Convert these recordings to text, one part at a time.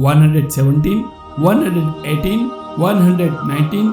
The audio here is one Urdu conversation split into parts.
117, 118, 119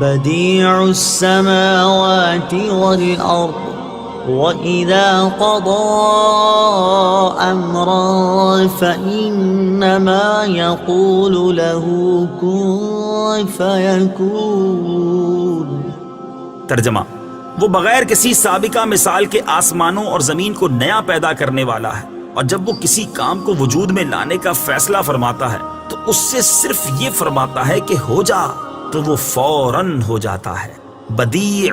بديع السماوات والأرض وإذا قضى أمرا فإنما يقول له كن فيكون۔ ترجمہ: وہ بغیر کسی سابقہ مثال کے آسمانوں اور زمین کو نیا پیدا کرنے والا ہے، اور جب وہ کسی کام کو وجود میں لانے کا فیصلہ فرماتا ہے تو اس سے صرف یہ فرماتا ہے کہ ہو جا، تو وہ فوراً ہو جاتا ہے۔ بدیع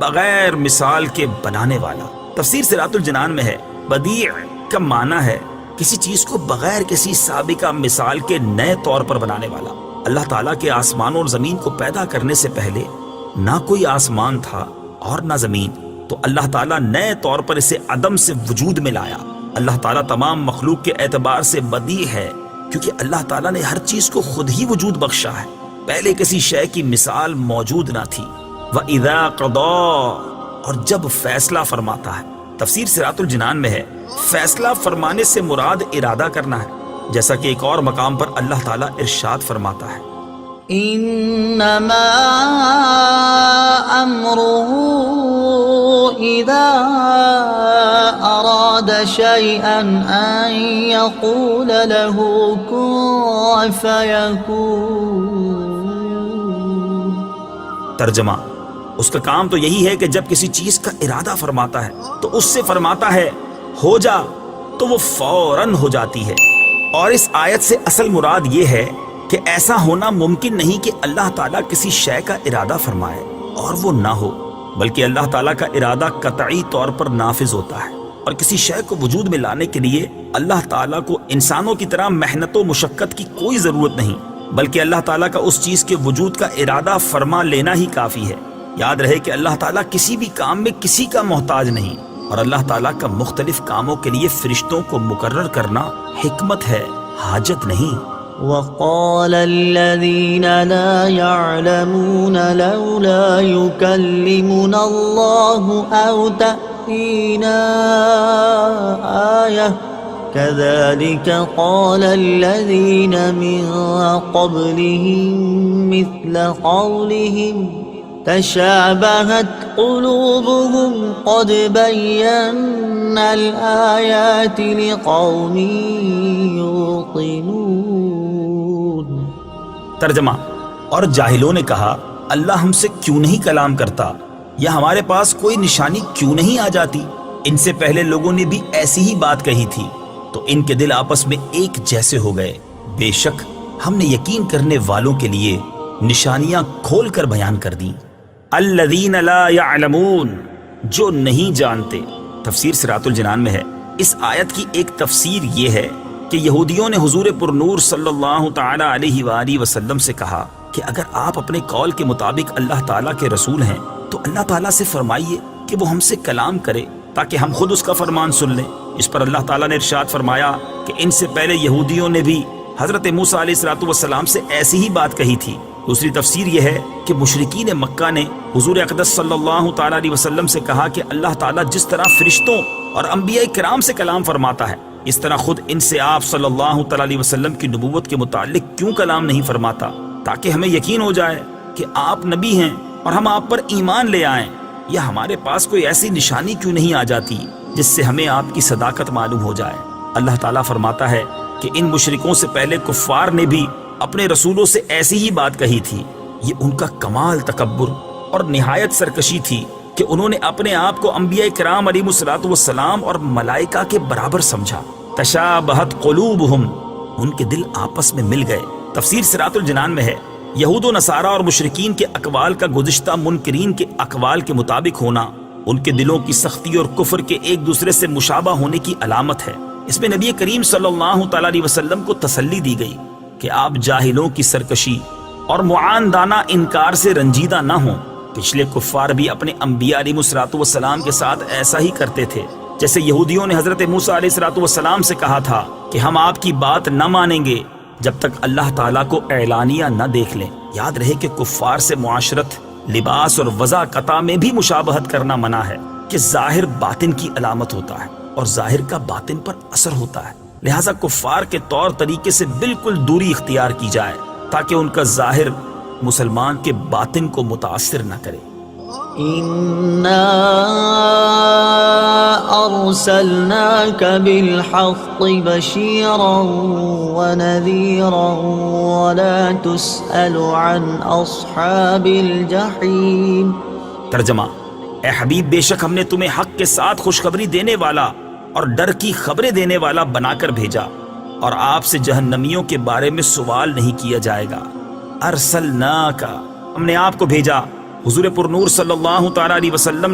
بغیر مثال کے بنانے والا۔ تفسیر صراط الجنان میں ہے بدیع کا معنی ہے کسی چیز کو بغیر کسی سابقہ مثال کے نئے طور پر بنانے والا۔ اللہ تعالیٰ کے آسمانوں اور زمین کو پیدا کرنے سے پہلے نہ کوئی آسمان تھا اور نہ زمین، تو اللہ تعالیٰ نئے طور پر اسے عدم سے وجود میں لایا۔ اللہ تعالیٰ تمام مخلوق کے اعتبار سے بدیع ہے، کیونکہ اللہ تعالیٰ نے ہر چیز کو خود ہی وجود بخشا ہے، پہلے کسی شے کی مثال موجود نہ تھی۔ وَإِذَا قَضَى، اور جب فیصلہ فرماتا ہے۔ تفسیر صراط الجنان میں ہے فیصلہ فرمانے سے مراد ارادہ کرنا ہے، جیسا کہ ایک اور مقام پر اللہ تعالیٰ ارشاد فرماتا ہے انما امره اذا اراد شيئا ان يقول له كن فيكون۔ ترجمہ: اس کا کام تو یہی ہے کہ جب کسی چیز کا ارادہ فرماتا ہے تو اس سے فرماتا ہے ہو جا، تو وہ فوراً ہو جاتی ہے۔ اور اس آیت سے اصل مراد یہ ہے کہ ایسا ہونا ممکن نہیں کہ اللہ تعالیٰ کسی شے کا ارادہ فرمائے اور وہ نہ ہو، بلکہ اللہ تعالیٰ کا ارادہ قطعی طور پر نافذ ہوتا ہے، اور کسی شے کو وجود میں لانے کے لیے اللہ تعالیٰ کو انسانوں کی طرح محنت و مشقت کی کوئی ضرورت نہیں، بلکہ اللہ تعالیٰ کا اس چیز کے وجود کا ارادہ فرما لینا ہی کافی ہے۔ یاد رہے کہ اللہ تعالیٰ کسی بھی کام میں کسی کا محتاج نہیں، اور اللہ تعالیٰ کا مختلف کاموں کے لیے فرشتوں کو مقرر کرنا حکمت ہے، حاجت نہیں۔ وقال الذين لا يعلمون لولا يكلمنا الله أو تأتينا آية كذلك قال الذين من قبلهم مثل قولهم تشابهت قلوبهم قد بينا الآيات لقوم يوقنون۔ ترجمہ: اور جاہلوں نے کہا اللہ ہم سے کیوں نہیں کلام کرتا، یا ہمارے پاس کوئی نشانی کیوں نہیں آ جاتی؟ ان سے پہلے لوگوں نے بھی ایسی ہی بات کہی تھی، تو ان کے دل آپس میں ایک جیسے ہو گئے۔ بے شک ہم نے یقین کرنے والوں کے لیے نشانیاں کھول کر بیان کر دیں۔ الذین لا یعلمون، جو نہیں جانتے۔ تفسیر صراط الجنان میں ہے اس آیت کی ایک تفسیر یہ ہے کہ یہودیوں نے حضور پرنور صلی اللہ تعالی علیہ وآلہ وسلم سے کہا کہ اگر آپ اپنے قول کے مطابق اللہ تعالیٰ کے رسول ہیں تو اللہ تعالیٰ سے فرمائیے کہ وہ ہم سے کلام کرے تاکہ ہم خود اس کا فرمان سن لیں۔ اس پر اللہ تعالیٰ نے ارشاد فرمایا کہ ان سے پہلے یہودیوں نے بھی حضرت موسیٰ علیہ السلام سے ایسی ہی بات کہی تھی۔ دوسری تفسیر یہ ہے کہ مشرکین مکہ نے حضور اقدس صلی اللہ تعالیٰ علیہ وسلم سے کہا کہ اللہ تعالیٰ جس طرح فرشتوں اور انبیاء کرام سے کلام فرماتا ہے، اس طرح خود ان سے آپ صلی اللہ تعالیٰ علیہ وسلم کی نبوت کے متعلق کیوں کلام نہیں فرماتا، تاکہ ہمیں یقین ہو جائے کہ آپ نبی ہیں اور ہم آپ پر ایمان لے آئیں، یا ہمارے پاس کوئی ایسی نشانی کیوں نہیں آ جاتی جس سے ہمیں آپ کی صداقت معلوم ہو جائے۔ اللہ تعالیٰ فرماتا ہے کہ ان مشرکوں سے پہلے کفار نے بھی اپنے رسولوں سے ایسی ہی بات کہی تھی۔ یہ ان کا کمال تکبر اور نہایت سرکشی تھی کہ انہوں نے اپنے آپ کو انبیاء کرام علیہ السلام اور ملائکہ کے برابر سمجھا۔ تشابہت قلوبہم، ان کے دل آپس میں مل گئے۔ تفسیر صراط الجنان میں ہے یہود و نصارہ اور مشرکین کے اقوال کا گزشتہ منکرین کے اقوال کے مطابق ہونا ان کے دلوں کی سختی اور کفر کے ایک دوسرے سے مشابہ ہونے کی علامت ہے۔ اس میں نبی کریم صلی اللہ تعالیٰ علیہ وسلم کو تسلی دی گئی کہ آپ جاہلوں کی سرکشی اور معاندانہ انکار سے رنجیدہ نہ ہوں، پچھلے کفار بھی اپنے انبیاء علیہ الصلوۃ والسلام کے ساتھ ایسا ہی کرتے تھے. جیسے یہودیوں نے حضرت موسیٰ علیہ الصلوۃ والسلام سے کہا تھا کہ ہم آپ کی بات نہ مانیں گے جب تک اللہ تعالیٰ کو اعلانیہ نہ دیکھ لیں. یاد رہے کہ کفار سے معاشرت، لباس اور وضع قطع میں بھی مشابہت کرنا منع ہے کہ ظاہر باطن کی علامت ہوتا ہے اور ظاہر کا باطن پر اثر ہوتا ہے. لہٰذا کفار کے طور طریقے سے بالکل دوری اختیار کی جائے تاکہ ان کا ظاہر مسلمان کے باطن کو متاثر نہ کرے. إنا أرسلناك بالحق بشيرا ونذيرا ولا تسأل عن أصحاب الجحيم. ترجمہ: اے حبیب، بے شک ہم نے تمہیں حق کے ساتھ خوشخبری دینے والا اور ڈر کی خبریں دینے والا بنا کر بھیجا، اور آپ سے جہنمیوں کے بارے میں سوال نہیں کیا جائے گا. ارسلناک، ہم نے آپ کو بھیجا. حضور پر نور صلی اللہ تعالیٰ علیہ وسلم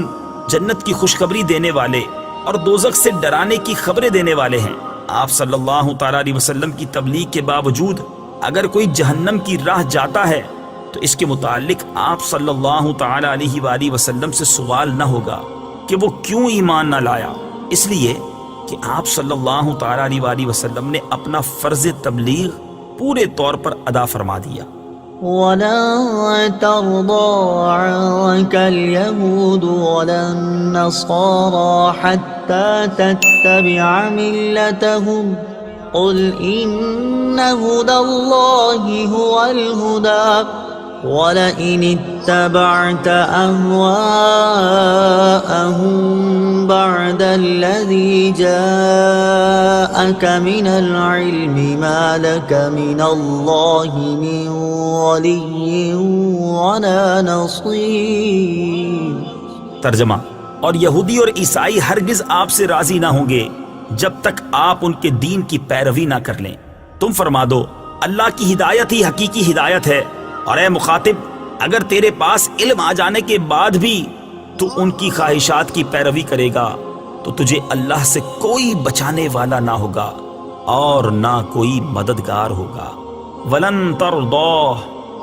جنت کی خوشخبری دینے والے اور دوزخ سے ڈرانے کی خبریں دینے والے ہیں. آپ صلی اللہ تعالیٰ علیہ وسلم کی تبلیغ کے باوجود اگر کوئی جہنم کی راہ جاتا ہے تو اس کے متعلق آپ صلی اللہ تعالیٰ علیہ وآلہ وسلم سے سوال نہ ہوگا کہ وہ کیوں ایمان نہ لایا، اس لیے کہ آپ صلی اللہ تعالیٰ علیہ وآلہ وسلم نے اپنا فرض تبلیغ پورے طور پر ادا فرما دیا. ولا ترضى عنك اليهود ولا النصارى حتى تتبع ملتهم قل إن هدى الله هو الهدى ولئن اتبعت أهواءهم بعد الذي جاءك من العلم ما لك من الله من ولي ولا نصير. ترجمہ: اور یہودی اور عیسائی ہرگز آپ سے راضی نہ ہوں گے جب تک آپ ان کے دین کی پیروی نہ کر لیں. تم فرما دو اللہ کی ہدایت ہی حقیقی ہدایت ہے، اور اے مخاطب، اگر تیرے پاس علم آ جانے کے بعد بھی تو ان کی خواہشات کی پیروی کرے گا تو تجھے اللہ سے کوئی بچانے والا نہ ہوگا اور نہ کوئی مددگار ہوگا. ولن ترضا،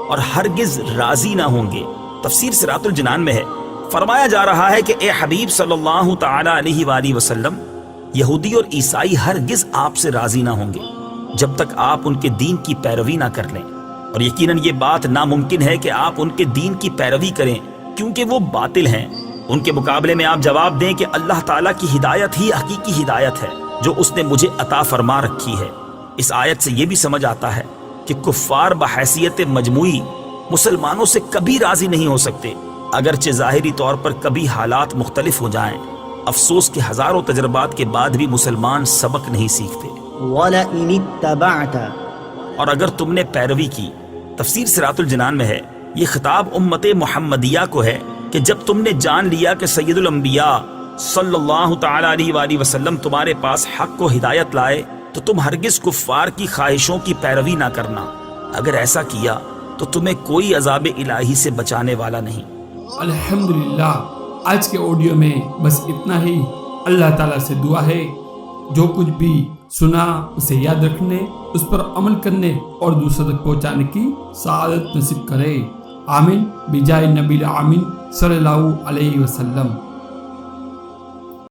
اور ہرگز راضی نہ ہوں گے. تفسیر صراط الجنان میں ہے، فرمایا جا رہا ہے کہ اے حبیب صلی اللہ تعالی علیہ وآلہ وسلم، یہودی اور عیسائی ہرگز آپ سے راضی نہ ہوں گے جب تک آپ ان کے دین کی پیروی نہ کر لیں، اور یقیناً یہ بات ناممکن ہے کہ آپ ان کے دین کی پیروی کریں کیونکہ وہ باطل ہیں. ان کے مقابلے میں آپ جواب دیں کہ اللہ تعالیٰ کی ہدایت ہی حقیقی ہدایت ہے جو اس نے مجھے عطا فرما رکھی ہے. اس آیت سے یہ بھی سمجھ آتا ہے کہ کفار بحیثیت مجموعی مسلمانوں سے کبھی راضی نہیں ہو سکتے، اگرچہ ظاہری طور پر کبھی حالات مختلف ہو جائیں. افسوس کہ ہزاروں تجربات کے بعد بھی مسلمان سبق نہیں سیکھتے. وَلَئِنِ اتَّبَعْتَ، اور اگر تم نے پیروی کی. تفسیر صراط الجنان میں ہے، یہ خطاب امت محمدیہ کو ہے کہ جب تم نے جان لیا کہ سید الانبیاء صلی اللہ تعالی علیہ وآلہ وسلم تمہارے پاس حق و ہدایت لائے تو تم ہرگز کفار کی خواہشوں کی پیروی نہ کرنا. اگر ایسا کیا تو تمہیں کوئی عذاب الہی سے بچانے والا نہیں. الحمدللہ، آج کے آڈیو میں بس اتنا ہی. اللہ تعالیٰ سے دعا ہے جو کچھ بھی سنا اسے یاد رکھنے، اس پر عمل کرنے اور دوسروں تک پہنچانے کی سعادت نصیب کرے. آمین بجائے نبی العامین صلی اللہ علیہ وسلم.